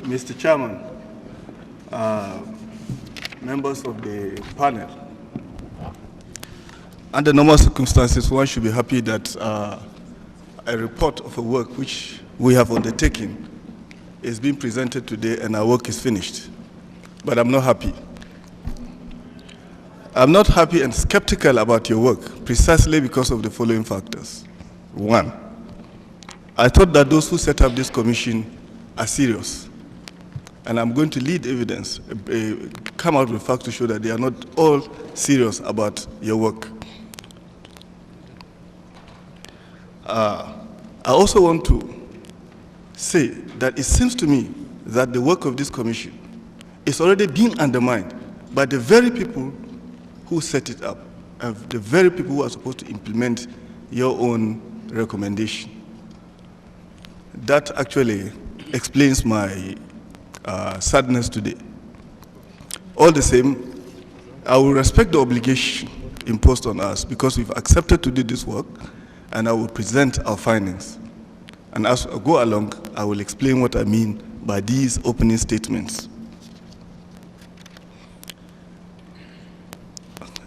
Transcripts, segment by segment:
Mr. Chairman, members of the panel, under normal circumstances, one should be happy that a report of a work which we have undertaken is being presented today and our work is finished. But I'm not happy. I'm not happy and skeptical about your work precisely because of the following factors. One, I thought that those who set up this commission are serious. And I'm going to lead evidence, come out with facts to show that they are not all serious about your work. I also want to say that it seems to me that the work of this commission is already being undermined by the very people who set it up, and the very people who are supposed to implement your own recommendation. That actually explains my sadness today. All the same, I will respect the obligation imposed on us because we've accepted to do this work, and I will present our findings. And as I go along, I will explain what I mean by these opening statements.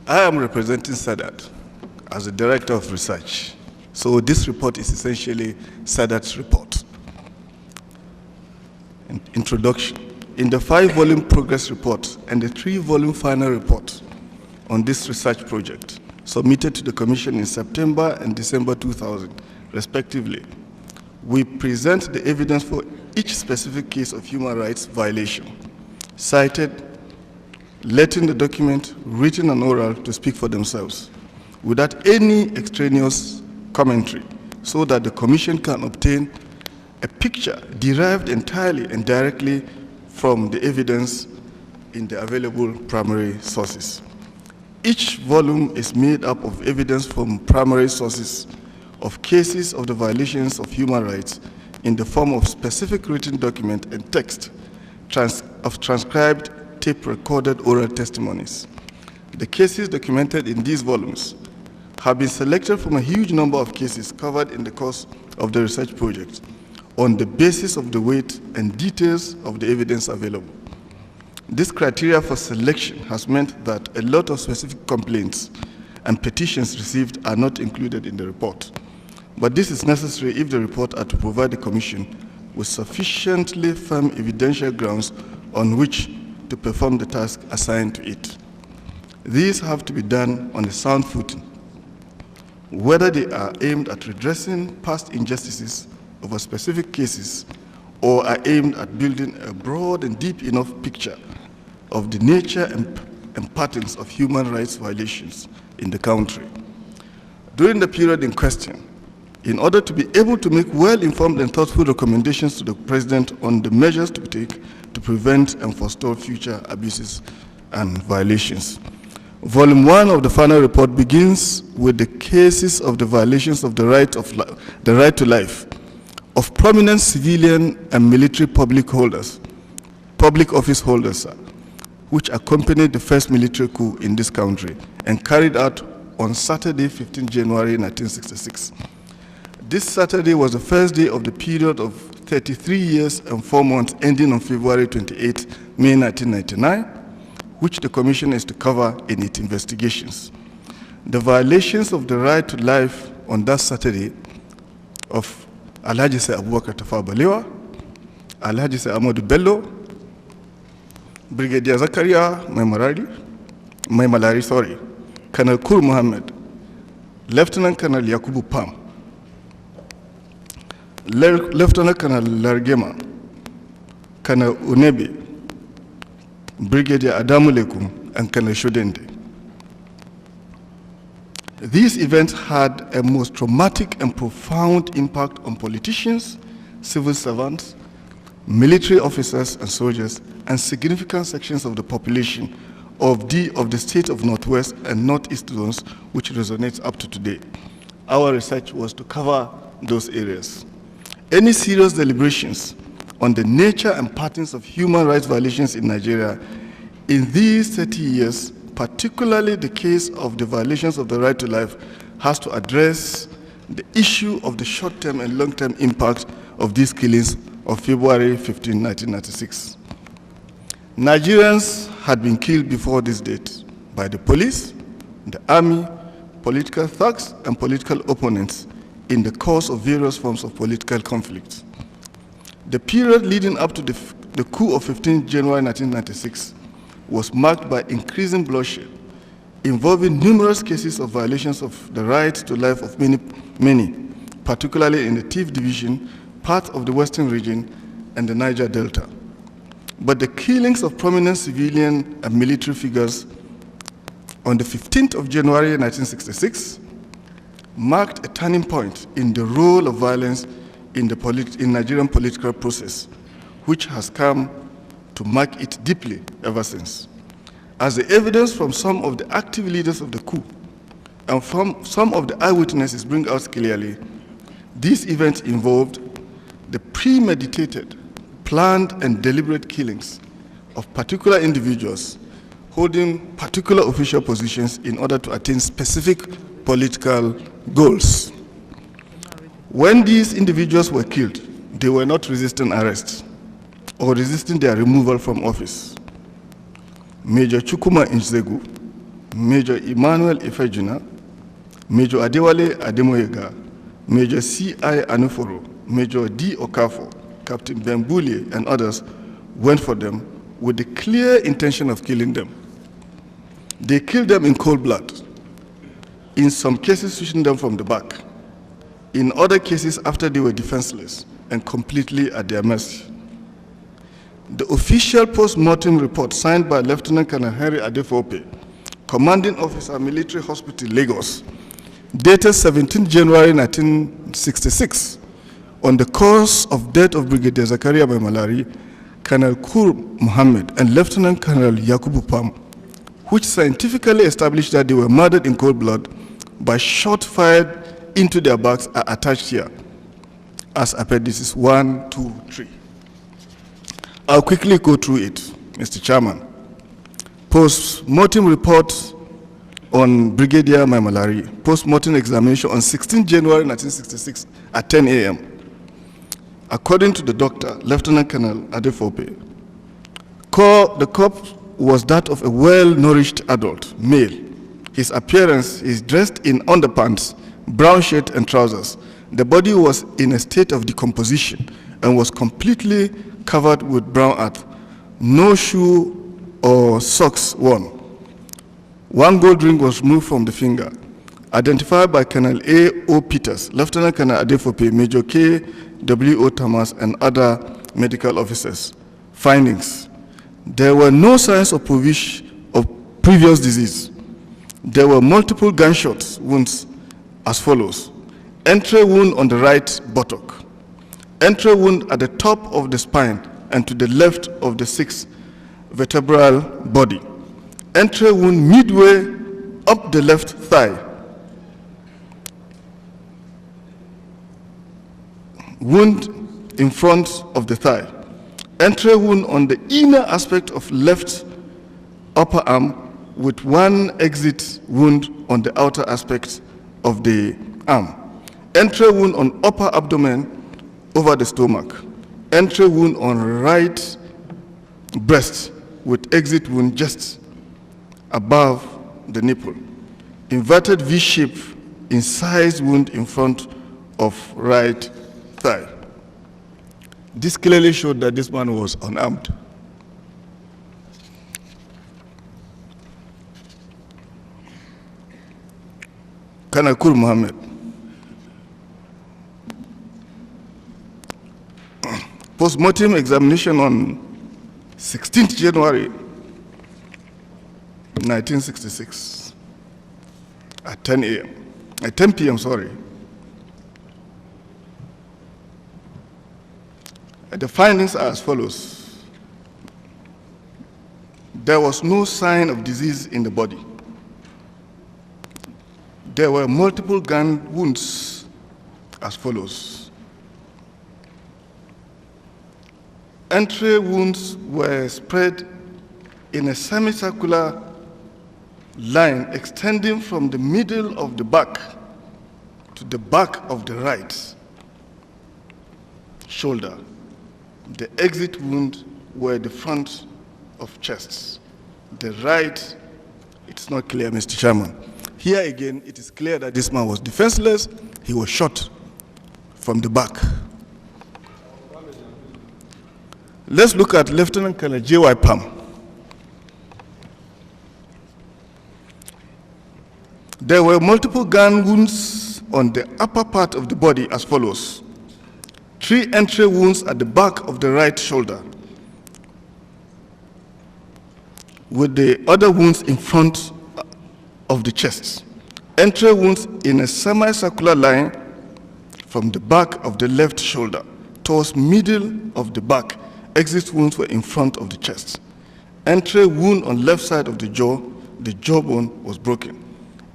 I am representing CEDDERT as the Director of Research. So this report is essentially CEDDERT's report. Introduction. In the 5-volume progress report and the 3-volume final report on this research project, submitted to the Commission in September and December 2000, respectively, we present the evidence for each specific case of human rights violation, cited, letting the document, written and oral, to speak for themselves, without any extraneous commentary, so that the Commission can obtain a picture derived entirely and directly from the evidence in the available primary sources. Each volume is made up of evidence from primary sources of cases of the violations of human rights in the form of specific written document and text of transcribed tape-recorded oral testimonies. The cases documented in these volumes have been selected from a huge number of cases covered in the course of the research project on the basis of the weight and details of the evidence available. This criteria for selection has meant that a lot of specific complaints and petitions received are not included in the report. But this is necessary if the report are to provide the Commission with sufficiently firm evidential grounds on which to perform the task assigned to it. These have to be done on a sound footing, whether they are aimed at redressing past injustices over specific cases or are aimed at building a broad and deep enough picture of the nature and patterns of human rights violations in the country. During the period in question, in order to be able to make well-informed and thoughtful recommendations to the President on the measures to take to prevent and forestall future abuses and violations. Volume 1 of the final report begins with the cases of the violations of the right to life of prominent civilian and military public office holders, which accompanied the first military coup in this country and carried out on Saturday, 15 January 1966. This Saturday was the first day of the period of 33 years and 4 months ending on February 28, May 1999, which the Commission is to cover in its investigations. The violations of the right to life on that Saturday of Alhaji Abubakar Balewa, Alhaji Ahmadu Bello, Brigadier Zakaria Maimalari, Colonel Kur Muhammad, Lieutenant Colonel Yakubu Pam, Lieutenant Colonel Largema, Colonel Unebe, Brigadier Adamu Lekum, and Colonel Shodende. These events had a most traumatic and profound impact on politicians, civil servants, military officers and soldiers, and significant sections of the population of the state of Northwest and Northeast zones, which resonates up to today. Our research was to cover those areas. Any serious deliberations on the nature and patterns of human rights violations in Nigeria in these 30 years, particularly the case of the violations of the right to life, has to address the issue of the short-term and long-term impact of these killings of February 15, 1996. Nigerians had been killed before this date by the police, the army, political thugs, and political opponents in the course of various forms of political conflict. The period leading up to the coup of 15 January 1996 was marked by increasing bloodshed, involving numerous cases of violations of the right to life of many, particularly in the Tiv Division, part of the Western region, and the Niger Delta. But the killings of prominent civilian and military figures on the 15th of January 1966 marked a turning point in the role of violence in the Nigerian political process, which has come to mark it deeply ever since. As the evidence from some of the active leaders of the coup and from some of the eyewitnesses bring out clearly, these events involved the premeditated, planned, and deliberate killings of particular individuals holding particular official positions in order to attain specific political goals. When these individuals were killed, they were not resisting arrest or resisting their removal from office. Major Chukwuma Nzegu, Major Emmanuel Ifejuna, Major Adewale Ademoyega, Major C.I. Anuforo, Major D. Okafo, Captain Bembule, and others went for them with the clear intention of killing them. They killed them in cold blood, in some cases shooting them from the back, in other cases after they were defenseless and completely at their mercy. The official post-mortem report signed by Lieutenant Colonel Henry Adefope, Commanding Officer, Military Hospital, Lagos, dated 17 January 1966, on the cause of death of Brigadier Zakaria Maimalari, Colonel Kur Mohammed, and Lieutenant Colonel Yakubu Pam, which scientifically established that they were murdered in cold blood by shots fired into their backs, are attached here as appendices 1, 2, 3. I'll quickly go through it, Mr. Chairman. Post-mortem report on Brigadier Maimalari, post-mortem examination on 16 January 1966 at 10 a.m. According to the doctor, Lieutenant Colonel Adefope, the corpse was that of a well-nourished adult, male. His appearance is dressed in underpants, brown shirt, and trousers. The body was in a state of decomposition and was completely covered with brown earth. No shoe or socks worn. One gold ring was removed from the finger. Identified by Colonel A. O. Peters, Lieutenant Colonel Adefope, Major K. W. O. Thomas, and other medical officers. Findings: there were no signs of previous disease. There were multiple gunshot wounds as follows: entry wound on the right buttock, entry wound at the top of the spine and to the left of the sixth vertebral body, entry wound midway up the left thigh, wound in front of the thigh, entry wound on the inner aspect of left upper arm with one exit wound on the outer aspect of the arm, entry wound on upper abdomen over the stomach, entry wound on right breast with exit wound just above the nipple, inverted V-shape incised wound in front of right thigh. This clearly showed that this man was unarmed. Colonel Kur Mohammed. Post-mortem examination on 16th January 1966 at 10 p.m., sorry. The findings are as follows. There was no sign of disease in the body. There were multiple gun wounds as follows. Entry wounds were spread in a semicircular line extending from the middle of the back to the back of the right shoulder The exit wound were the front of chests. The right, it's not clear, Mr. Chairman. Here again, it is clear that this man was defenseless. He was shot from the back. Let's look at Lieutenant Colonel J.Y. Pam. There were multiple gun wounds on the upper part of the body as follows. 3 entry wounds at the back of the right shoulder, with the other wounds in front of the chest. Entry wounds in a semicircular line from the back of the left shoulder towards middle of the back. Exit wounds were in front of the chest. Entry wound on left side of the jawbone was broken.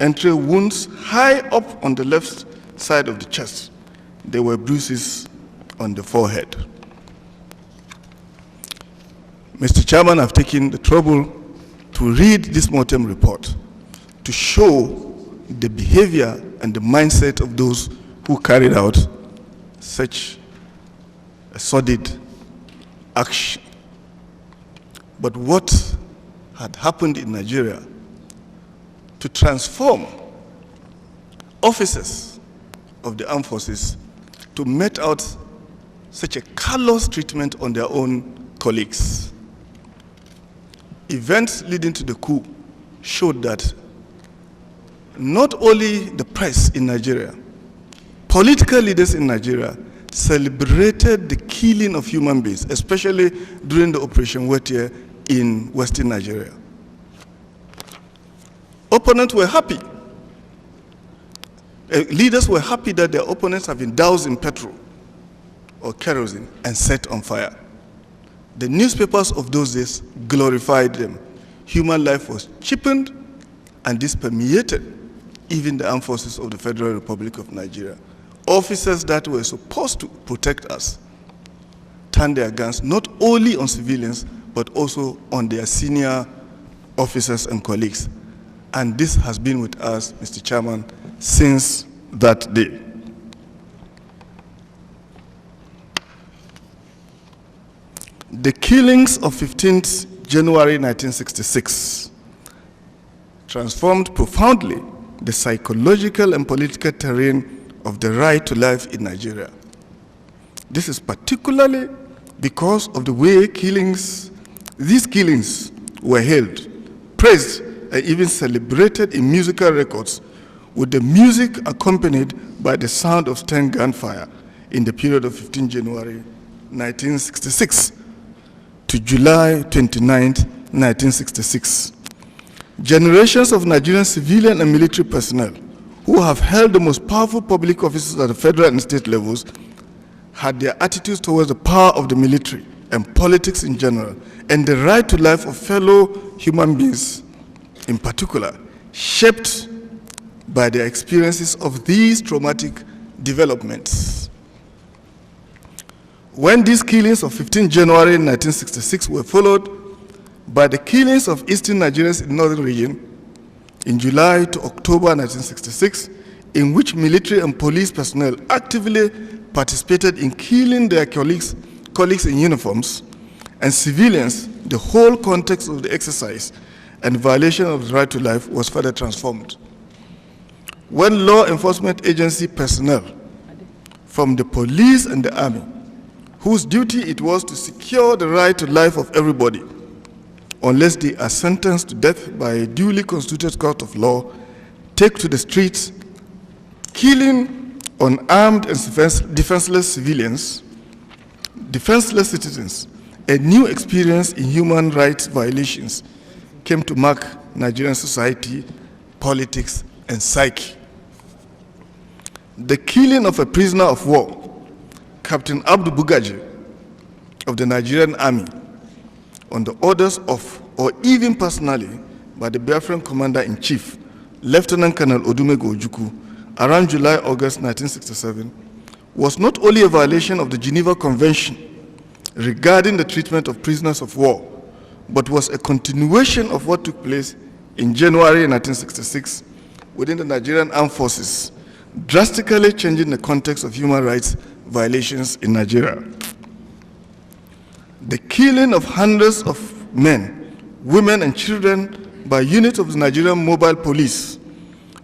Entry wounds high up on the left side of the chest. There were bruises on the forehead. Mr. Chairman, I've taken the trouble to read this mortem report to show the behavior and the mindset of those who carried out such a sordid action. But what had happened in Nigeria to transform officers of the armed forces to mete out such a callous treatment on their own colleagues? Events leading to the coup showed that not only the press in Nigeria, political leaders in Nigeria celebrated the killing of human beings, especially during the Operation Wetier in Western Nigeria. Opponents were happy. Leaders were happy that their opponents have been doused in petrol or kerosene and set on fire. The newspapers of those days glorified them. Human life was cheapened, and this permeated even the armed forces of the Federal Republic of Nigeria. Officers that were supposed to protect us turned their guns not only on civilians, but also on their senior officers and colleagues. And this has been with us, Mr. Chairman, since that day. The killings of 15th January 1966 transformed profoundly the psychological and political terrain of the right to life in Nigeria. This is particularly because of the way these killings were held, praised, and even celebrated in musical records, with the music accompanied by the sound of stern gunfire in the period of 15 January 1966 to July 29, 1966. Generations of Nigerian civilian and military personnel who have held the most powerful public offices at the federal and state levels had their attitudes towards the power of the military and politics in general, and the right to life of fellow human beings in particular, shaped by their experiences of these traumatic developments. When these killings of 15 January 1966 were followed by the killings of Eastern Nigerians in the northern region in July to October 1966, in which military and police personnel actively participated in killing their colleagues in uniforms and civilians, the whole context of the exercise and violation of the right to life was further transformed. When law enforcement agency personnel from the police and the army, whose duty it was to secure the right to life of everybody, unless they are sentenced to death by a duly constituted court of law, take to the streets, killing unarmed and defenseless civilians, defenseless citizens, a new experience in human rights violations came to mark Nigerian society, politics, and psyche. The killing of a prisoner of war, Captain Abdu Bugaji of the Nigerian Army, on the orders of, or even personally, by the Biafran Commander-in-Chief, Lieutenant Colonel Odumego Ojukwu, around July-August 1967, was not only a violation of the Geneva Convention regarding the treatment of prisoners of war, but was a continuation of what took place in January 1966 within the Nigerian Armed Forces, drastically changing the context of human rights violations in Nigeria. the killing of hundreds of men, women, and children by units of the Nigerian Mobile Police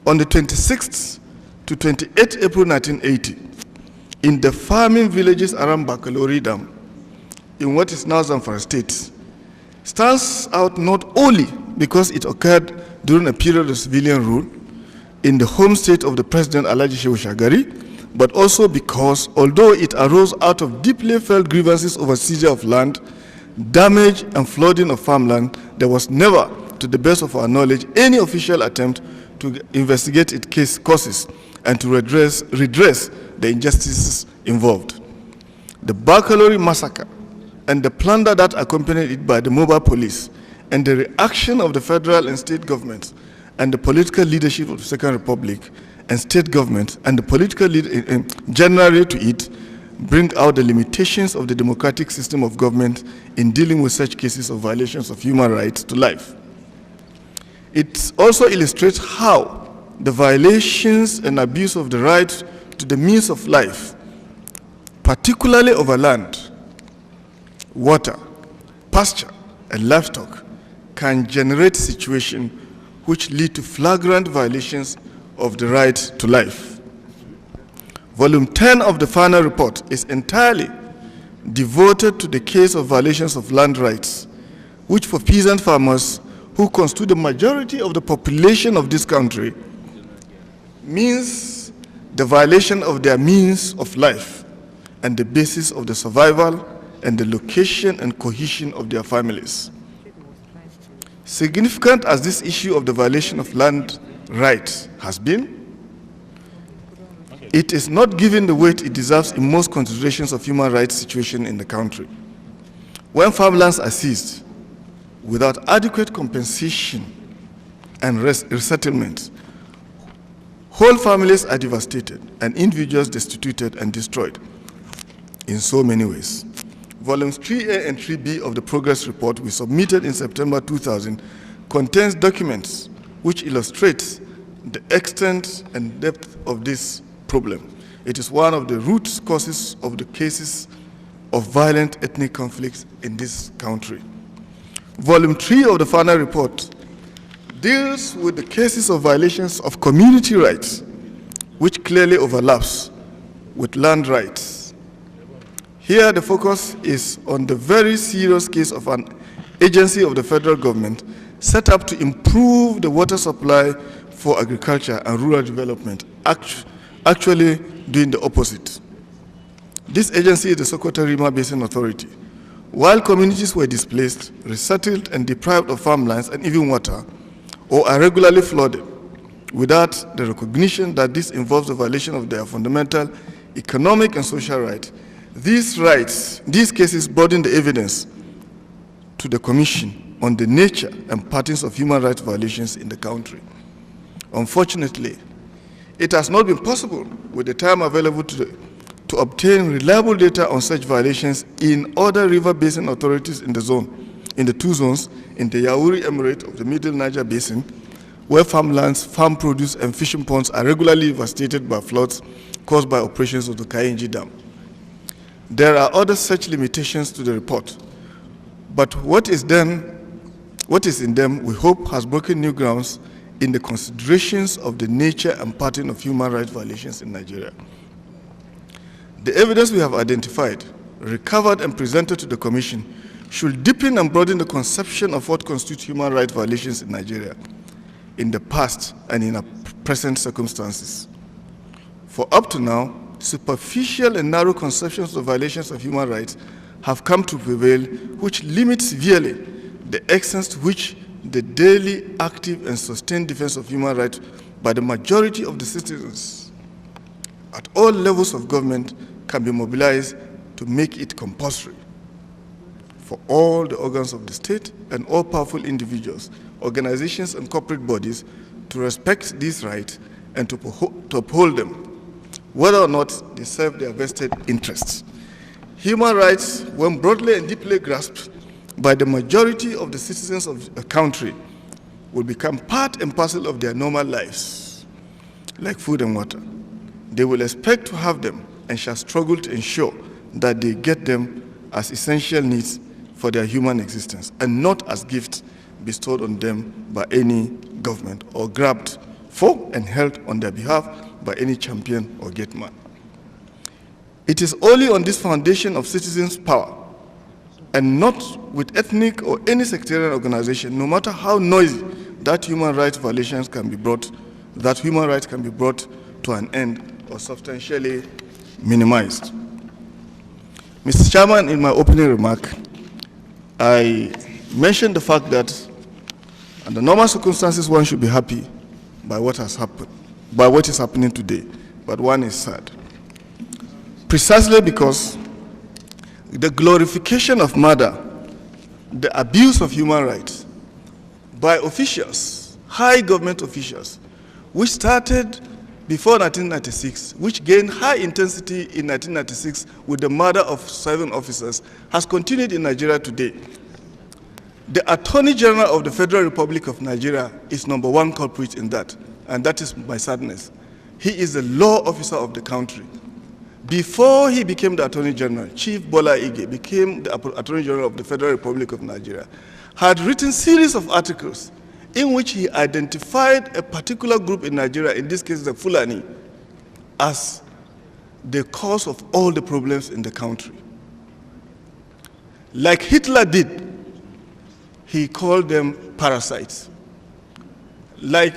on the 26th to 28th April 1980 in the farming villages around Bakalori Dam in what is now Zamfara State stands out not only because it occurred during a period of civilian rule in the home state of the President Alhaji Shehu Shagari, but also because, although it arose out of deeply felt grievances over seizure of land, damage and flooding of farmland, there was never, to the best of our knowledge, any official attempt to investigate its case causes and to redress the injustices involved. The Bakalori massacre and the plunder that accompanied it by the mobile police and the reaction of the federal and state governments and the political leadership of the Second Republic and state government and the political generally to it bring out the limitations of the democratic system of government in dealing with such cases of violations of human rights to life. It also illustrates how the violations and abuse of the right to the means of life, particularly over land, water, pasture, and livestock, can generate situations which lead to flagrant violations of the right to life. Volume 10 of the final report is entirely devoted to the case of violations of land rights, which for peasant farmers who constitute the majority of the population of this country means the violation of their means of life and the basis of the survival and the location and cohesion of their families. Significant as this issue of the violation of land rights has been, it is not given the weight it deserves in most considerations of human rights situation in the country. When farmlands are seized without adequate compensation and resettlement, whole families are devastated and individuals destituted and destroyed in so many ways. Volumes 3A and 3B of the progress report we submitted in September 2000 contains documents which illustrates the extent and depth of this problem. It is one of the root causes of the cases of violent ethnic conflicts in this country. Volume 3 of the final report deals with the cases of violations of community rights, which clearly overlaps with land rights. Here the focus is on the very serious case of an agency of the federal government set up to improve the water supply for agriculture and rural development, actually doing the opposite. This agency is the Sokoto Rima Basin Authority. While communities were displaced, resettled, and deprived of farmlands and even water, or are regularly flooded, without the recognition that this involves a violation of their fundamental economic and social rights, these cases broaden the evidence to the Commission on the nature and patterns of human rights violations in the country. Unfortunately, it has not been possible with the time available to obtain reliable data on such violations in other river basin authorities in the two zones in the Yauri Emirate of the Middle Niger Basin, where farmlands, farm produce, and fishing ponds are regularly devastated by floods caused by operations of the Kayenji Dam. There are other such limitations to the report, but what is in them, we hope, has broken new grounds in the considerations of the nature and pattern of human rights violations in Nigeria. The evidence we have identified, recovered, and presented to the Commission should deepen and broaden the conception of what constitutes human rights violations in Nigeria in the past and in our present circumstances. For up to now, superficial and narrow conceptions of violations of human rights have come to prevail, which limit severely the extent to which the daily, active, and sustained defense of human rights by the majority of the citizens at all levels of government can be mobilized to make it compulsory for all the organs of the state and all powerful individuals, organizations, and corporate bodies to respect these rights and to uphold them, whether or not they serve their vested interests. Human rights, when broadly and deeply grasped by the majority of the citizens of a country, will become part and parcel of their normal lives, like food and water. They will expect to have them and shall struggle to ensure that they get them as essential needs for their human existence, and not as gifts bestowed on them by any government or grabbed for and held on their behalf by any champion or gateman. It is only on this foundation of citizens' power and not with ethnic or any sectarian organization, no matter how noisy that human rights violations can be brought, that human rights can be brought to an end or substantially minimized. Mr. Chairman, in my opening remark, I mentioned the fact that under normal circumstances one should be happy by what has happened, by what is happening today, but one is sad. Precisely because the glorification of murder, the abuse of human rights by officials, high government officials, which started before 1996, which gained high intensity in 1996 with the murder of 7 officers, has continued in Nigeria today. The Attorney General of the Federal Republic of Nigeria is #1 culprit in that, and that is my sadness. He is the law officer of the country. Before he became the Attorney General, Chief Bala became the Attorney General of the Federal Republic of Nigeria, had written series of articles in which he identified a particular group in Nigeria, in this case the Fulani, as the cause of all the problems in the country. Like Hitler did, he called them parasites. Like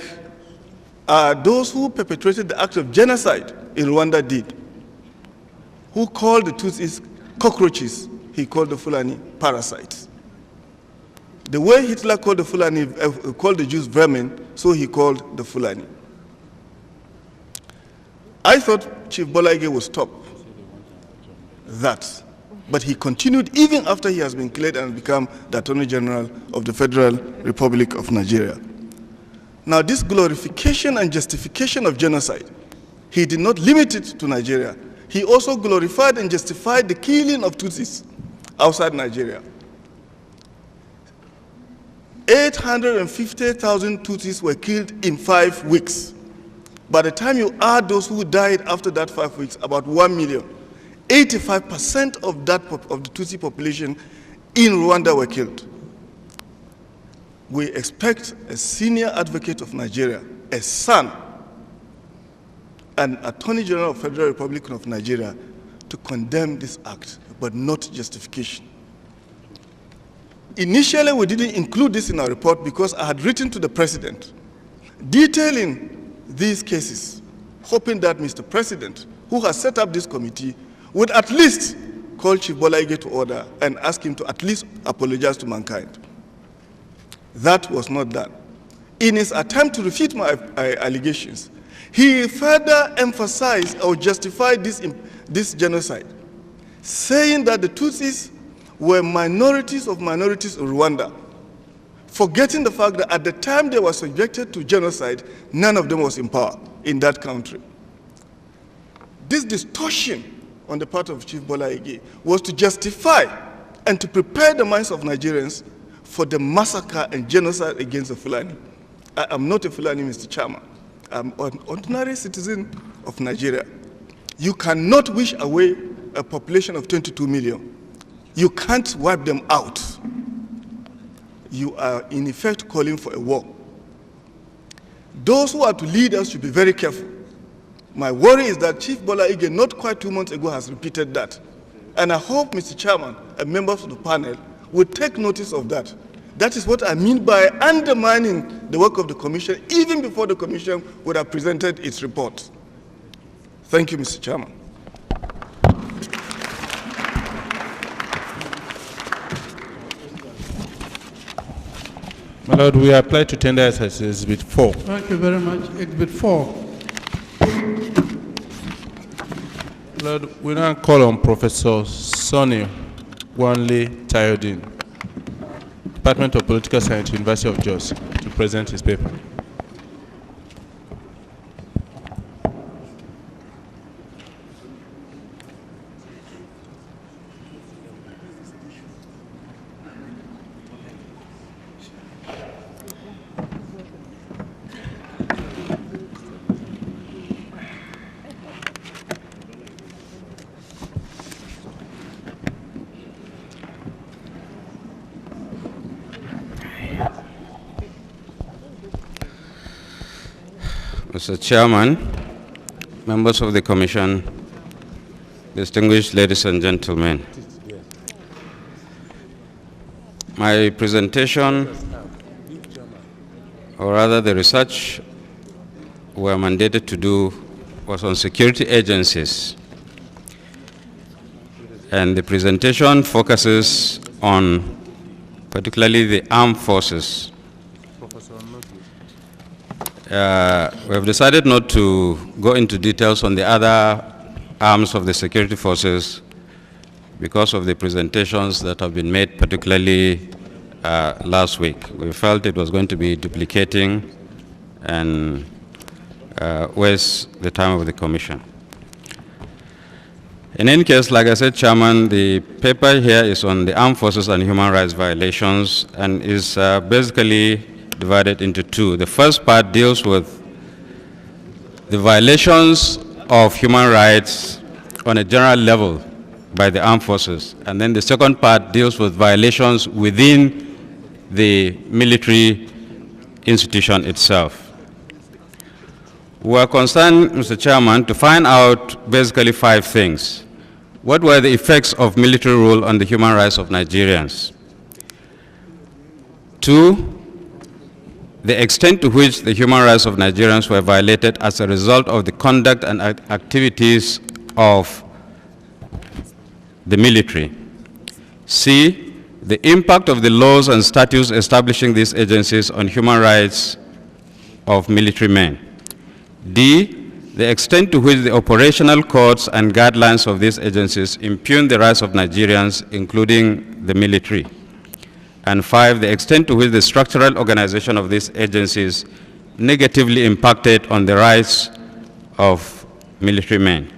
those who perpetrated the act of genocide in Rwanda did, who called the Tutsis cockroaches, he called the Fulani parasites. The way Hitler called the Fulani, called the Jews vermin, so he called the Fulani. I thought Chief Bala would stop that, but he continued even after he has been cleared and become the Attorney General of the Federal Republic of Nigeria. Now, this glorification and justification of genocide, he did not limit it to Nigeria. He also glorified and justified the killing of Tutsis outside Nigeria. 850,000 Tutsis were killed in 5 weeks. By the time you add those who died after that 5 weeks, about 1 million. 85% of the Tutsi population in Rwanda were killed. We expect a senior advocate of Nigeria, a son, an Attorney General of the Federal Republic of Nigeria, to condemn this act, but not justification. Initially, we didn't include this in our report because I had written to the President detailing these cases, hoping that Mr. President, who has set up this committee, would at least call Chief Bala to order and ask him to at least apologize to mankind. That was not done. In his attempt to refute my allegations, he further emphasized or justified this genocide, saying that the Tutsis were minorities of minorities in Rwanda, forgetting the fact that at the time they were subjected to genocide, none of them was in power in that country. This distortion on the part of Chief Bala was to justify and to prepare the minds of Nigerians for the massacre and genocide against the Fulani. I am not a Fulani, Mr. Chairman. I'm an ordinary citizen of Nigeria. You cannot wish away a population of 22 million. You can't wipe them out. You are in effect calling for a war. Those who are to lead us should be very careful. My worry is that Chief Bala not quite 2 months ago, has repeated that. And I hope, Mr. Chairman, and members of the panel will take notice of that. That is what I mean by undermining the work of the Commission, even before the Commission would have presented its report. Thank you, Mr. Chairman. My Lord, we apply to tender as Exhibit 4. Thank you very much. Exhibit 4. Lord, we now call on Professor Sonny Wanle Tayodin, Department of Political Science, University of Jos, to present his paper. Mr. Chairman, members of the Commission, distinguished ladies and gentlemen. My presentation, or rather the research we're mandated to do, was on security agencies. And the presentation focuses on particularly the armed forces. We have decided not to go into details on the other arms of the security forces because of the presentations that have been made, particularly last week. We felt it was going to be duplicating and waste the time of the Commission. In any case, like I said, Chairman, the paper here is on the armed forces and human rights violations and is basically divided into two. The first part deals with the violations of human rights on a general level by the armed forces. And then the second part deals with violations within the military institution itself. We are concerned, Mr. Chairman, to find out basically 5 things. What were the effects of military rule on the human rights of Nigerians? 2, the extent to which the human rights of Nigerians were violated as a result of the conduct and activities of the military. C, the impact of the laws and statutes establishing these agencies on human rights of military men. D, the extent to which the operational codes and guidelines of these agencies impugn the rights of Nigerians, including the military. And 5, the extent to which the structural organization of these agencies negatively impacted on the rights of military men.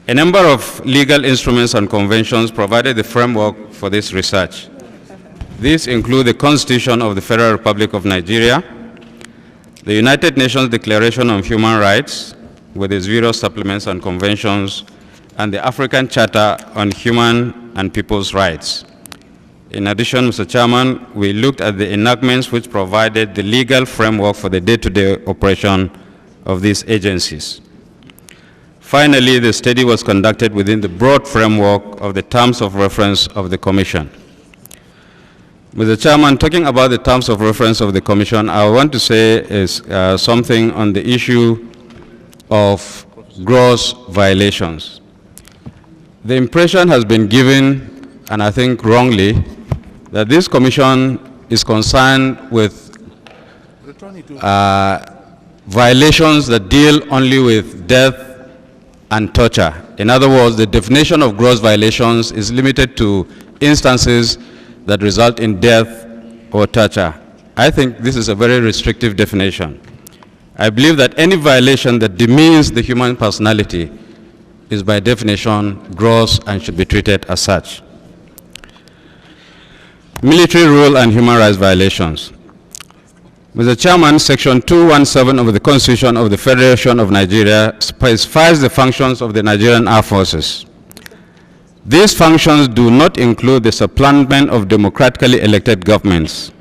A number of legal instruments and conventions provided the framework for this research. These include the Constitution of the Federal Republic of Nigeria, the United Nations Declaration on Human Rights, with its various supplements and conventions, and the African Charter on Human and People's Rights. In addition, Mr. Chairman, we looked at the enactments which provided the legal framework for the day-to-day operation of these agencies. Finally, the study was conducted within the broad framework of the terms of reference of the Commission. Mr. Chairman, talking about the terms of reference of the Commission, I want to say is something on the issue of gross violations. The impression has been given, and I think wrongly, that this Commission is concerned with violations that deal only with death and torture. In other words, the definition of gross violations is limited to instances that result in death or torture. I think this is a very restrictive definition. I believe that any violation that demeans the human personality is by definition gross and should be treated as such. Military rule and human rights violations. Mr. Chairman, Section 217 of the Constitution of the Federation of Nigeria specifies the functions of the Nigerian Armed Forces. These functions do not include the supplantation of democratically elected governments.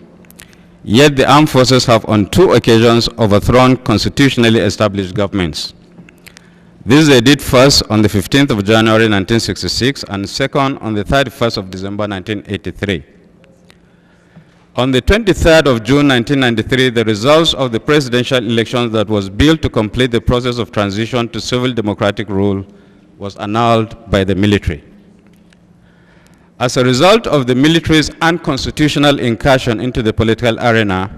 Yet the armed forces have on 2 occasions overthrown constitutionally established governments. This they did first on the 15th of January 1966 and second on the 31st of December 1983. On the 23rd of June 1993, the results of the presidential elections that was built to complete the process of transition to civil democratic rule was annulled by the military. As a result of the military's unconstitutional incursion into the political arena,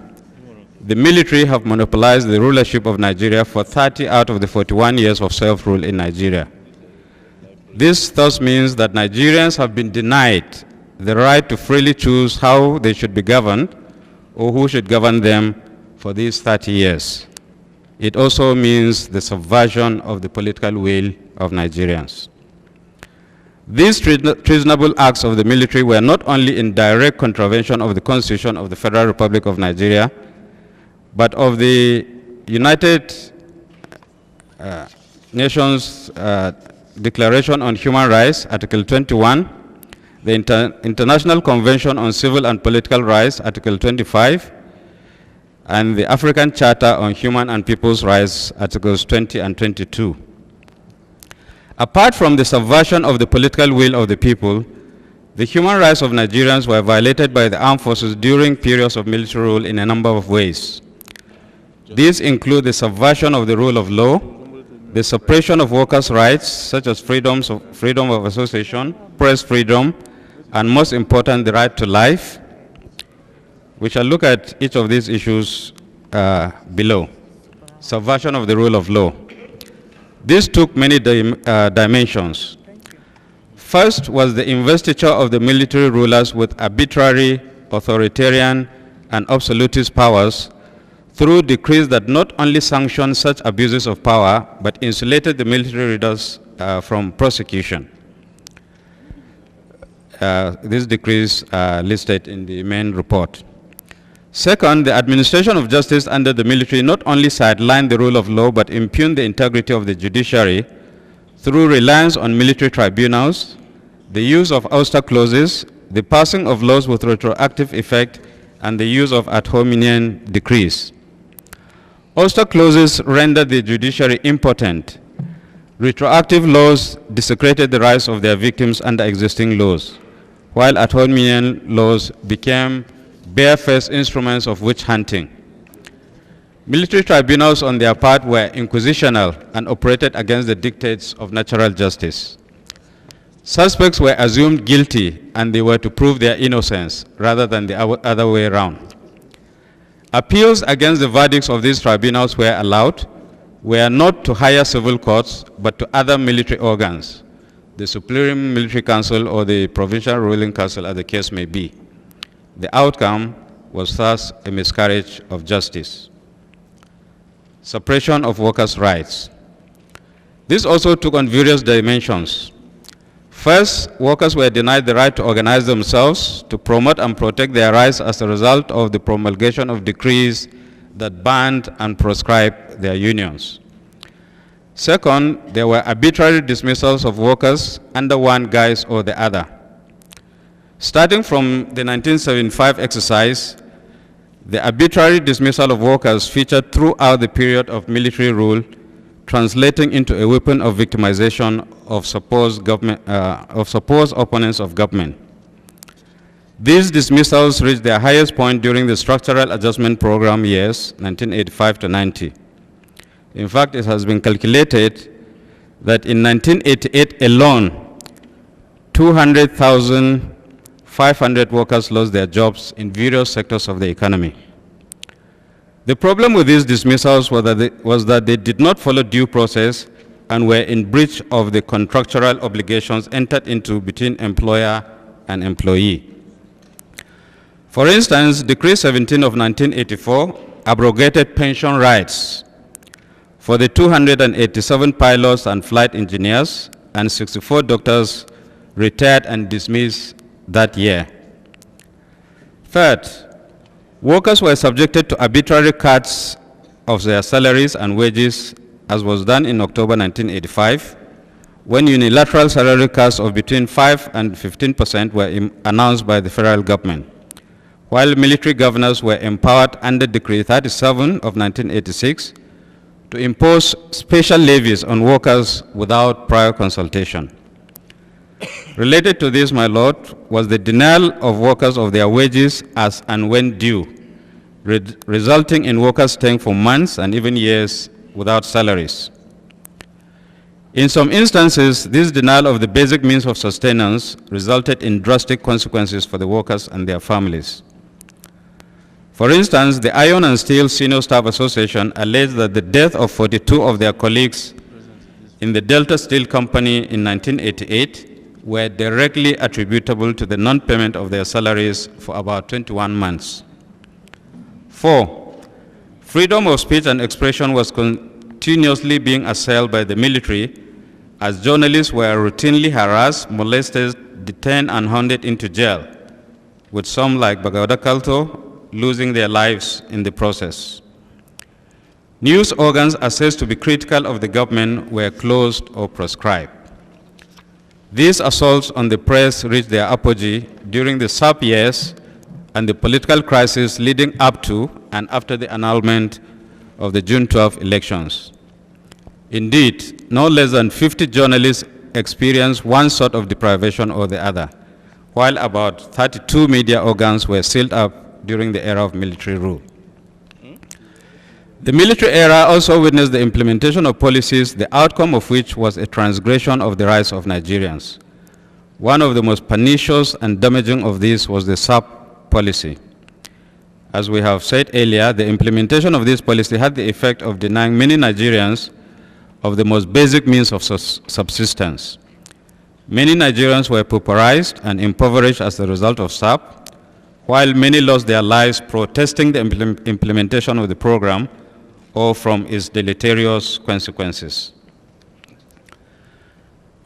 the military have monopolized the rulership of Nigeria for 30 out of the 41 years of self-rule in Nigeria. This thus means that Nigerians have been denied the right to freely choose how they should be governed or who should govern them for these 30 years. It also means the subversion of the political will of Nigerians. These treasonable acts of the military were not only in direct contravention of the Constitution of the Federal Republic of Nigeria, but of the United Nations Declaration on Human Rights, Article 21, the International Convention on Civil and Political Rights, Article 25, and the African Charter on Human and People's Rights, Articles 20 and 22. Apart from the subversion of the political will of the people, the human rights of Nigerians were violated by the armed forces during periods of military rule in a number of ways. These include the subversion of the rule of law, the suppression of workers' rights, such as freedom of association, press freedom, and most important, the right to life. We shall look at each of these issues below. Subversion of the rule of law. This took many dimensions. First was the investiture of the military rulers with arbitrary, authoritarian, and absolutist powers through decrees that not only sanctioned such abuses of power, but insulated the military leaders from prosecution. These decrees are listed in the main report. Second, the administration of justice under the military not only sidelined the rule of law, but impugned the integrity of the judiciary through reliance on military tribunals, the use of ouster clauses, the passing of laws with retroactive effect, and the use of ad hominem decrees. Ouster clauses rendered the judiciary impotent. Retroactive laws desecrated the rights of their victims under existing laws, while ad hominem laws became barefaced instruments of witch hunting. Military tribunals, on their part, were inquisitional and operated against the dictates of natural justice. Suspects were assumed guilty, and they were to prove their innocence rather than the other way around. Appeals against the verdicts of these tribunals were allowed, were not to higher civil courts, but to other military organs, the Supreme Military Council or the Provincial Ruling Council, as the case may be. The outcome was thus a miscarriage of justice. Suppression of workers' rights. This also took on various dimensions. First, workers were denied the right to organize themselves, to promote and protect their rights as a result of the promulgation of decrees that banned and proscribed their unions. Second, there were arbitrary dismissals of workers under one guise or the other. Starting from the 1975 exercise, the arbitrary dismissal of workers featured throughout the period of military rule, translating into a weapon of victimization of supposed opponents of government. These dismissals reached their highest point during the Structural Adjustment Program years, 1985 to 90. In fact, it has been calculated that in 1988 alone, 200,500 workers lost their jobs in various sectors of the economy. The problem with these dismissals was that they did not follow due process and were in breach of the contractual obligations entered into between employer and employee. For instance, Decree 17 of 1984 abrogated pension rights for the 287 pilots and flight engineers and 64 doctors retired and dismissed that year. Third, workers were subjected to arbitrary cuts of their salaries and wages, as was done in October 1985, when unilateral salary cuts of between 5 and 15% were announced by the federal government, while military governors were empowered under Decree 37 of 1986 to impose special levies on workers without prior consultation. Related to this, my lord, was the denial of workers of their wages as and when due, resulting in workers staying for months and even years without salaries. In some instances, this denial of the basic means of sustenance resulted in drastic consequences for the workers and their families. For instance, the Iron and Steel Senior Staff Association alleged that the death of 42 of their colleagues in the Delta Steel Company in 1988 were directly attributable to the non-payment of their salaries for about 21 months. 4, freedom of speech and expression was continuously being assailed by the military as journalists were routinely harassed, molested, detained, and hounded into jail, with some like Bagauda Kalto losing their lives in the process. News organs assessed to be critical of the government were closed or proscribed. These assaults on the press reached their apogee during the SAP years and the political crisis leading up to and after the annulment of the June 12 elections. Indeed, no less than 50 journalists experienced one sort of deprivation or the other, while about 32 media organs were sealed up during the era of military rule. The military era also witnessed the implementation of policies, the outcome of which was a transgression of the rights of Nigerians. One of the most pernicious and damaging of these was the SAP policy. As we have said earlier, the implementation of this policy had the effect of denying many Nigerians of the most basic means of subsistence. Many Nigerians were pauperized and impoverished as a result of SAP, while many lost their lives protesting the implementation of the program or from its deleterious consequences.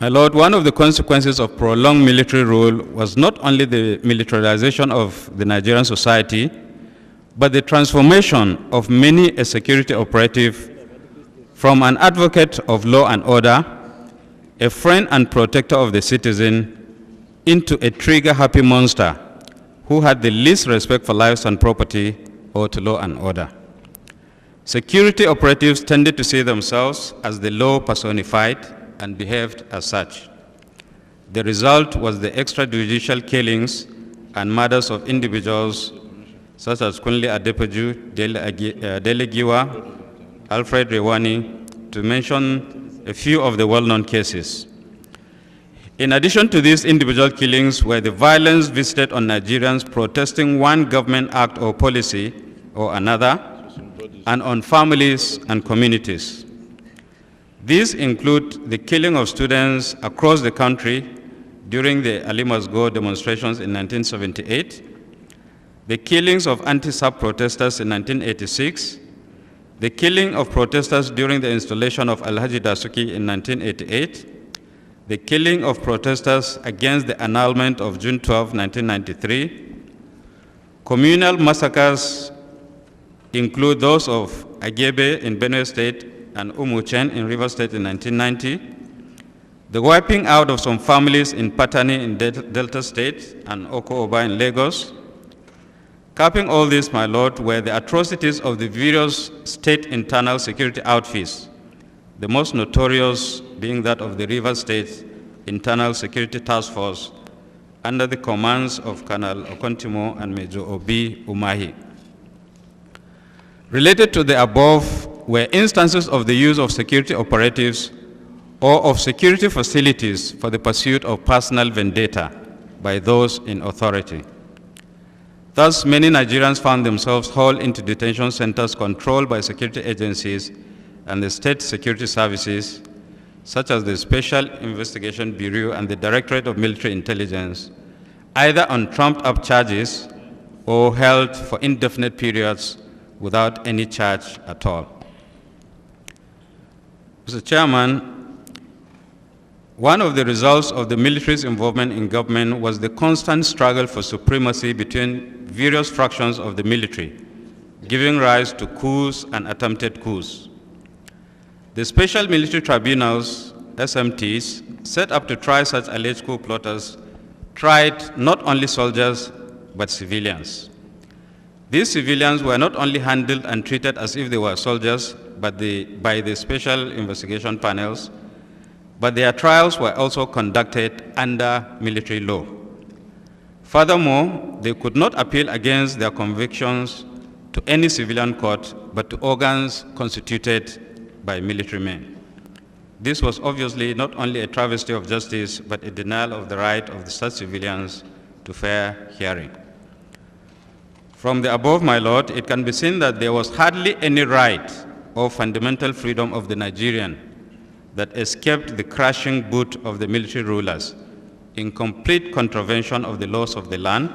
My Lord, one of the consequences of prolonged military rule was not only the militarization of the Nigerian society, but the transformation of many a security operative from an advocate of law and order, a friend and protector of the citizen, into a trigger-happy monster who had the least respect for lives and property or to law and order. Security operatives tended to see themselves as the law personified and behaved as such. The result was the extrajudicial killings and murders of individuals such as Kunle Adepoju, Dele Giwa, Alfred Rewani, to mention a few of the well-known cases. In addition to these individual killings were the violence visited on Nigerians protesting one government act or policy or another, and on families and communities. These include the killing of students across the country during the Ali Must Go demonstrations in 1978, the killings of anti-SAP protesters in 1986, the killing of protesters during the installation of Alhaji Dasuki in 1988, the killing of protesters against the annulment of June 12, 1993, communal massacres include those of Agebe in Benue State and Umuchen in Rivers State in 1990, the wiping out of some families in Patani in Delta State and Oko Oba in Lagos. Capping all this, my Lord, were the atrocities of the various state internal security outfits, the most notorious being that of the Rivers State Internal Security Task Force under the commands of Colonel Okontimo and Major Obi Umahi. Related to the above were instances of the use of security operatives or of security facilities for the pursuit of personal vendetta by those in authority. Thus, many Nigerians found themselves hauled into detention centers controlled by security agencies and the state security services, such as the Special Investigation Bureau and the Directorate of Military Intelligence, either on trumped-up charges or held for indefinite periods without any charge at all. Mr. Chairman, one of the results of the military's involvement in government was the constant struggle for supremacy between various fractions of the military, giving rise to coups and attempted coups. The special military tribunals, SMTs, set up to try such alleged coup plotters, tried not only soldiers, but civilians. These civilians were not only handled and treated as if they were soldiers by the special investigation panels, but their trials were also conducted under military law. Furthermore, they could not appeal against their convictions to any civilian court, but to organs constituted by military men. This was obviously not only a travesty of justice, but a denial of the right of such civilians to fair hearing. From the above, my Lord, it can be seen that there was hardly any right or fundamental freedom of the Nigerian that escaped the crushing boot of the military rulers, in complete contravention of the laws of the land,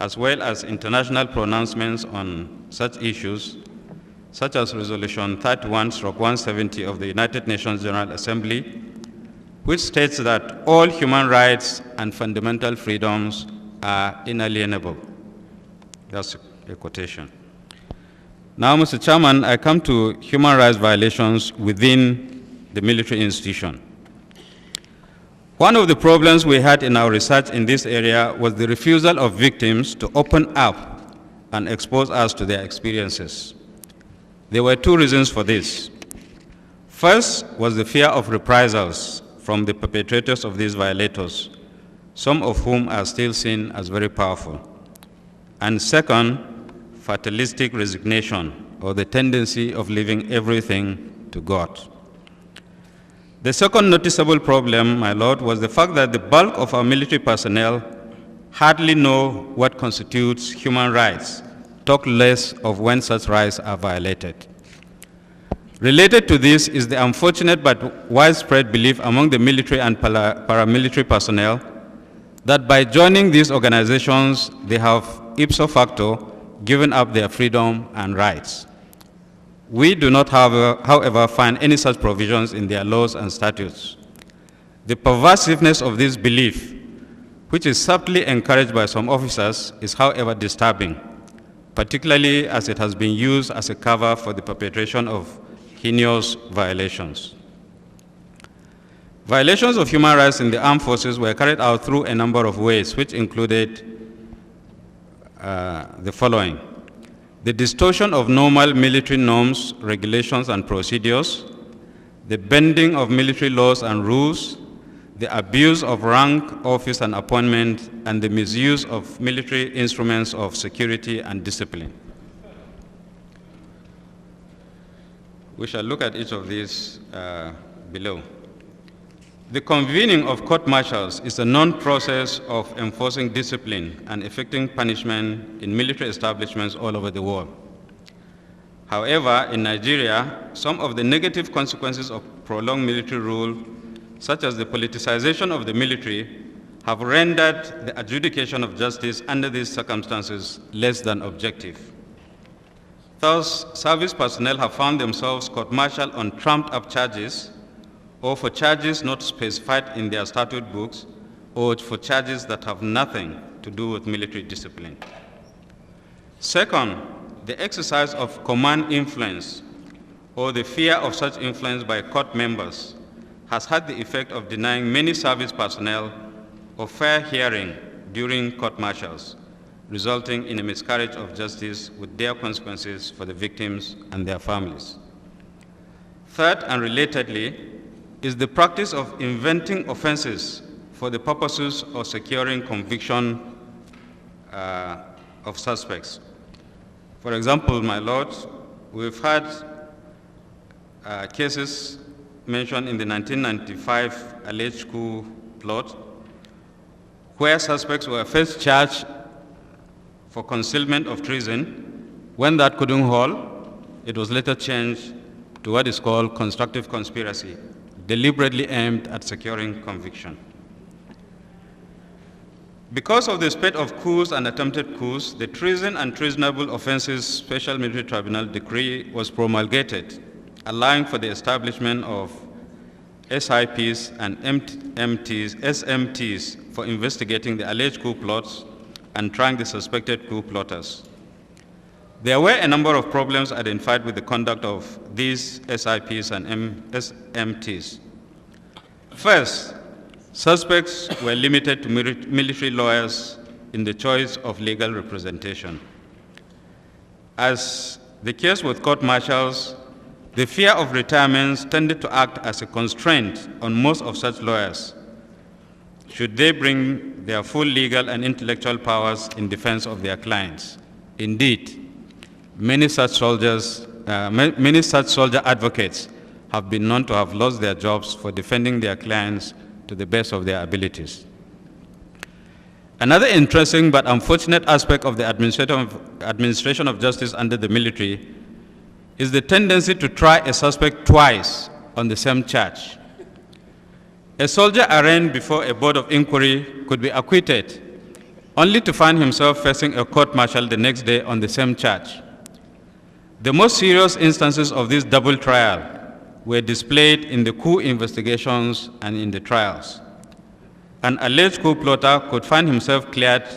as well as international pronouncements on such issues, such as Resolution 31/170 of the United Nations General Assembly, which states that all human rights and fundamental freedoms are inalienable. That's a quotation. Now, Mr. Chairman, I come to human rights violations within the military institution. One of the problems we had in our research in this area was the refusal of victims to open up and expose us to their experiences. There were two reasons for this. First was the fear of reprisals from the perpetrators of these violators, some of whom are still seen as very powerful. And second, fatalistic resignation, or the tendency of leaving everything to God. The second noticeable problem, my Lord, was the fact that the bulk of our military personnel hardly know what constitutes human rights, talk less of when such rights are violated. Related to this is the unfortunate but widespread belief among the military and paramilitary personnel that by joining these organizations, they have ipso facto given up their freedom and rights. We do not, however, find any such provisions in their laws and statutes. The pervasiveness of this belief, which is subtly encouraged by some officers, is, however, disturbing, particularly as it has been used as a cover for the perpetration of heinous violations. Violations of human rights in the armed forces were carried out through a number of ways, which included the following: the distortion of normal military norms, regulations, and procedures, the bending of military laws and rules, the abuse of rank, office, and appointment, and the misuse of military instruments of security and discipline. We shall look at each of these below. The convening of court-martials is a known process of enforcing discipline and effecting punishment in military establishments all over the world. However, in Nigeria, some of the negative consequences of prolonged military rule, such as the politicization of the military, have rendered the adjudication of justice under these circumstances less than objective. Thus, service personnel have found themselves court-martialed on trumped-up charges, or for charges not specified in their statute books, or for charges that have nothing to do with military discipline. Second, the exercise of command influence, or the fear of such influence by court members, has had the effect of denying many service personnel of fair hearing during court-martials, resulting in a miscarriage of justice with dire consequences for the victims and their families. Third, and relatedly, is the practice of inventing offenses for the purposes of securing conviction of suspects. For example, my Lord, we've had cases mentioned in the 1995 alleged coup plot, where suspects were first charged for concealment of treason. When that couldn't hold, it was later changed to what is called constructive conspiracy, deliberately aimed at securing conviction. Because of the spate of coups and attempted coups, the Treason and Treasonable Offenses Special Military Tribunal decree was promulgated, allowing for the establishment of SIPs and SMTs for investigating the alleged coup plots and trying the suspected coup plotters. There were a number of problems identified with the conduct of these SIPs and SMTs. First, suspects were limited to military lawyers in the choice of legal representation. As the case with court-martials, the fear of retirements tended to act as a constraint on most of such lawyers, should they bring their full legal and intellectual powers in defense of their clients. Indeed, many such soldier advocates have been known to have lost their jobs for defending their clients to the best of their abilities. Another interesting but unfortunate aspect of the administration of justice under the military is the tendency to try a suspect twice on the same charge. A soldier arraigned before a board of inquiry could be acquitted, only to find himself facing a court-martial the next day on the same charge. The most serious instances of this double trial were displayed in the coup investigations and in the trials. An alleged coup plotter could find himself cleared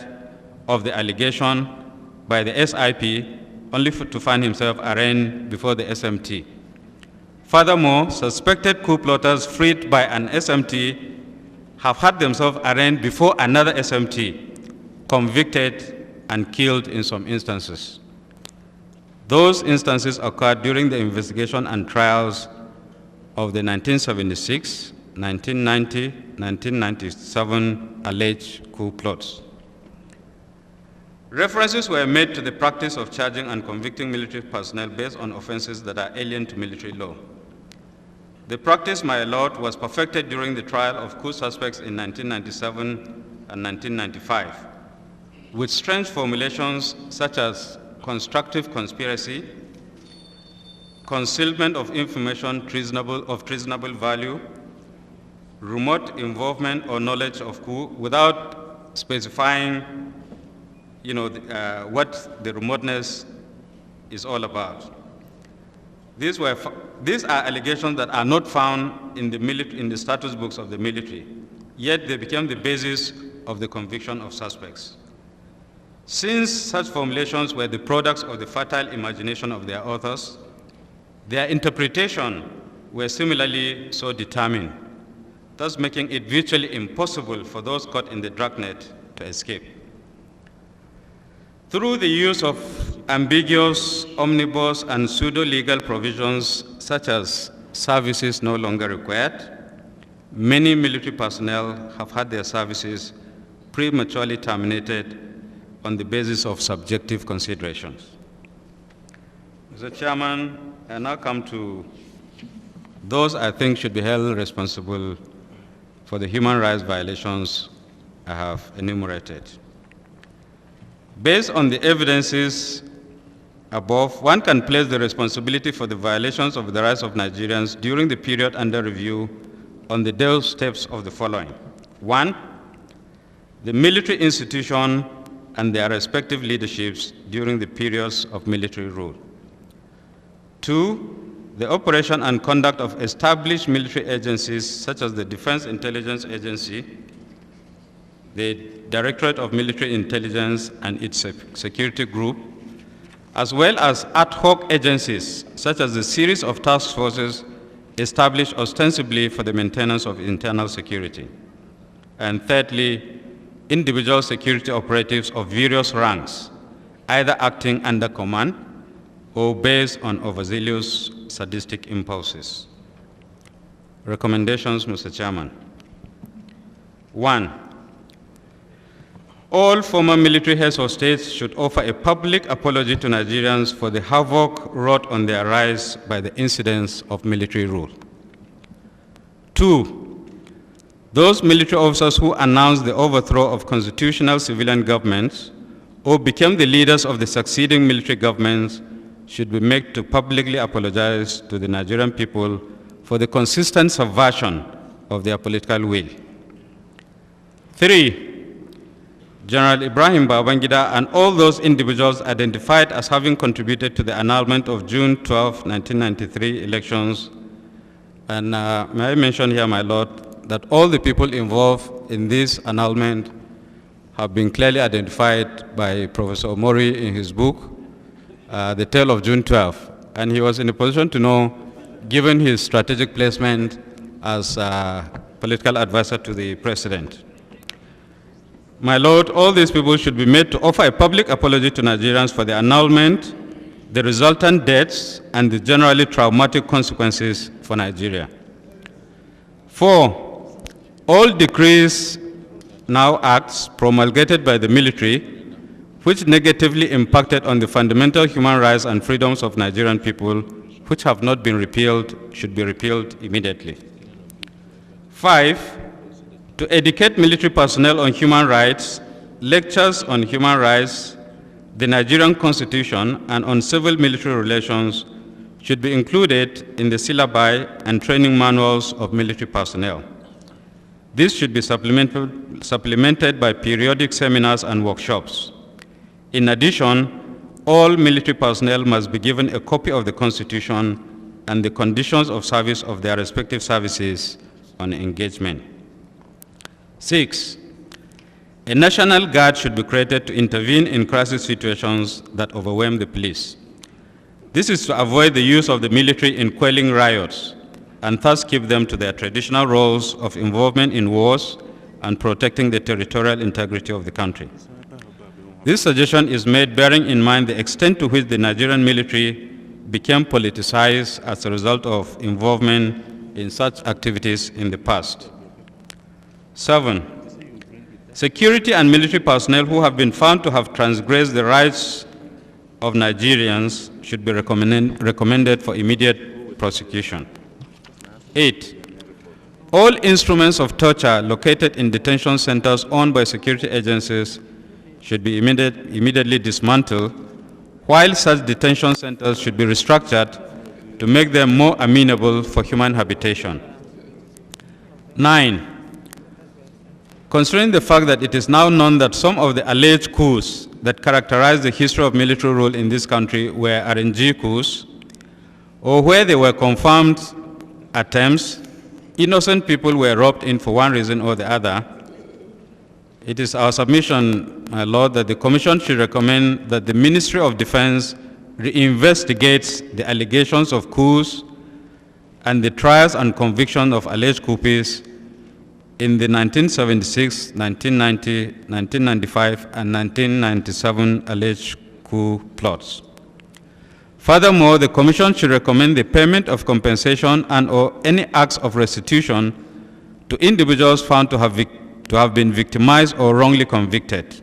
of the allegation by the SIP, only to find himself arraigned before the SMT. Furthermore, suspected coup plotters freed by an SMT have had themselves arraigned before another SMT, convicted and killed in some instances. Those instances occurred during the investigation and trials of the 1976, 1990, 1997 alleged coup plots. References were made to the practice of charging and convicting military personnel based on offenses that are alien to military law. The practice, my lord, was perfected during the trial of coup suspects in 1997 and 1995, with strange formulations such as constructive conspiracy, concealment of information of treasonable value, remote involvement or knowledge of coup, without specifying what the remoteness is all about. These are allegations that are not found in the status books of the military, yet they became the basis of the conviction of suspects. Since such formulations were the products of the fertile imagination of their authors, their interpretation were similarly so determined, thus making it virtually impossible for those caught in the dragnet to escape. Through the use of ambiguous, omnibus, and pseudo-legal provisions such as services no longer required, many military personnel have had their services prematurely terminated on the basis of subjective considerations. Mr. Chairman, I now come to those I think should be held responsible for the human rights violations I have enumerated. Based on the evidences above, one can place the responsibility for the violations of the rights of Nigerians during the period under review on the doorsteps of the following. 1, the military institution and their respective leaderships during the periods of military rule. 2, the operation and conduct of established military agencies such as the Defense Intelligence Agency, the Directorate of Military Intelligence and its security group, as well as ad hoc agencies such as the series of task forces established ostensibly for the maintenance of internal security. And thirdly, individual security operatives of various ranks, either acting under command or based on overzealous sadistic impulses. Recommendations, Mr. Chairman. 1, all former military heads of states should offer a public apology to Nigerians for the havoc wrought on their lives by the incidents of military rule. 2, those military officers who announced the overthrow of constitutional civilian governments or became the leaders of the succeeding military governments should be made to publicly apologize to the Nigerian people for the consistent subversion of their political will. 3, General Ibrahim Babangida and all those individuals identified as having contributed to the annulment of June 12, 1993 elections. And may I mention here, my lord, that all the people involved in this annulment have been clearly identified by Professor Omori in his book, The Tale of June 12. And he was in a position to know, given his strategic placement as a political advisor to the president. My lord, all these people should be made to offer a public apology to Nigerians for the annulment, the resultant deaths, and the generally traumatic consequences for Nigeria. 4, all decrees, now acts, promulgated by the military, which negatively impacted on the fundamental human rights and freedoms of Nigerian people, which have not been repealed, should be repealed immediately. 5, to educate military personnel on human rights, lectures on human rights, the Nigerian Constitution, and on civil military relations should be included in the syllabi and training manuals of military personnel. This should be supplemented by periodic seminars and workshops. In addition, all military personnel must be given a copy of the Constitution and the conditions of service of their respective services on engagement. 6, a national guard should be created to intervene in crisis situations that overwhelm the police. This is to avoid the use of the military in quelling riots and thus keep them to their traditional roles of involvement in wars and protecting the territorial integrity of the country. This suggestion is made bearing in mind the extent to which the Nigerian military became politicized as a result of involvement in such activities in the past. 7. Security and military personnel who have been found to have transgressed the rights of Nigerians should be recommended for immediate prosecution. 8. All instruments of torture located in detention centers owned by security agencies should be immediately dismantled, while such detention centers should be restructured to make them more amenable for human habitation. 9. Considering the fact that it is now known that some of the alleged coups that characterize the history of military rule in this country were RNG coups, or where they were confirmed attempts, innocent people were roped in for one reason or the other, it is our submission, my Lord, that the Commission should recommend that the Ministry of Defense reinvestigates the allegations of coups and the trials and conviction of alleged coupists in the 1976, 1990, 1995, and 1997 alleged coup plots. Furthermore, the Commission should recommend the payment of compensation and/or any acts of restitution to individuals found to have been victimized or wrongly convicted.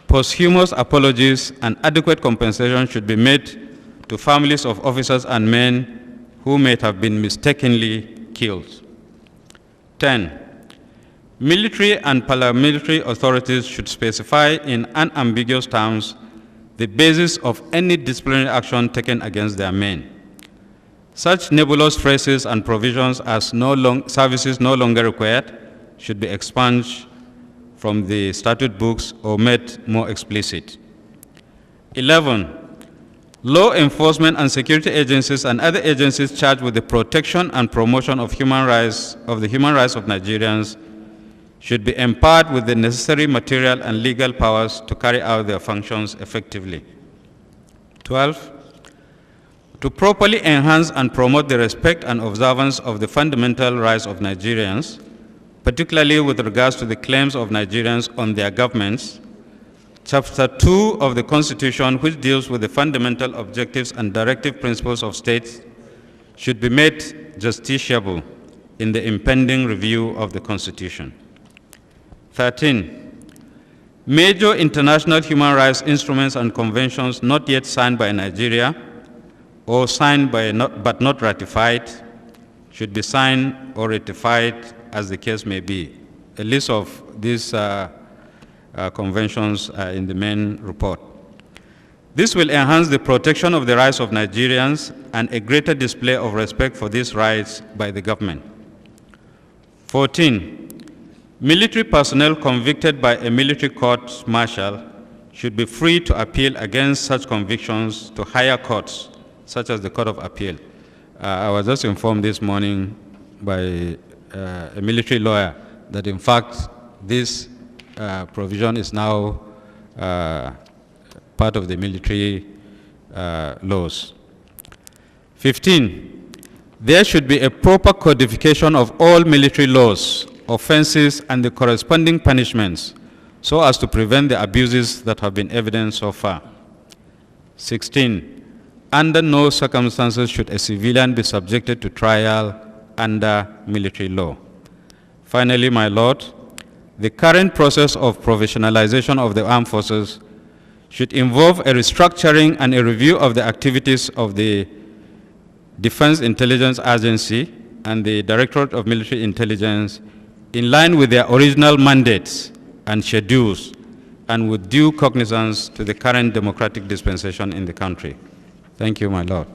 Posthumous apologies and adequate compensation should be made to families of officers and men who may have been mistakenly killed. 10. Military and paramilitary authorities should specify in unambiguous terms the basis of any disciplinary action taken against their men. Such nebulous phrases and provisions as services no longer required should be expunged from the statute books or made more explicit. 11. Law enforcement and security agencies and other agencies charged with the protection and promotion of the human rights of Nigerians should be empowered with the necessary material and legal powers to carry out their functions effectively. 12. To properly enhance and promote the respect and observance of the fundamental rights of Nigerians, particularly with regards to the claims of Nigerians on their governments, Chapter 2 of the Constitution, which deals with the fundamental objectives and directive principles of states, should be made justiciable in the impending review of the Constitution. 13. Major international human rights instruments and conventions not yet signed by Nigeria or signed but not ratified should be signed or ratified as the case may be. A list of these conventions in the main report. This will enhance the protection of the rights of Nigerians and a greater display of respect for these rights by the government. 14. Military personnel convicted by a military court-martial should be free to appeal against such convictions to higher courts, such as the Court of Appeal. I was just informed this morning by a military lawyer that, in fact, this provision is now part of the military laws. 15. There should be a proper codification of all military laws, offenses, and the corresponding punishments so as to prevent the abuses that have been evident so far. 16. Under no circumstances should a civilian be subjected to trial under military law. Finally, my Lord, the current process of professionalization of the armed forces should involve a restructuring and a review of the activities of the Defense Intelligence Agency and the Directorate of Military Intelligence in line with their original mandates and schedules and with due cognizance to the current democratic dispensation in the country. Thank you, my Lord.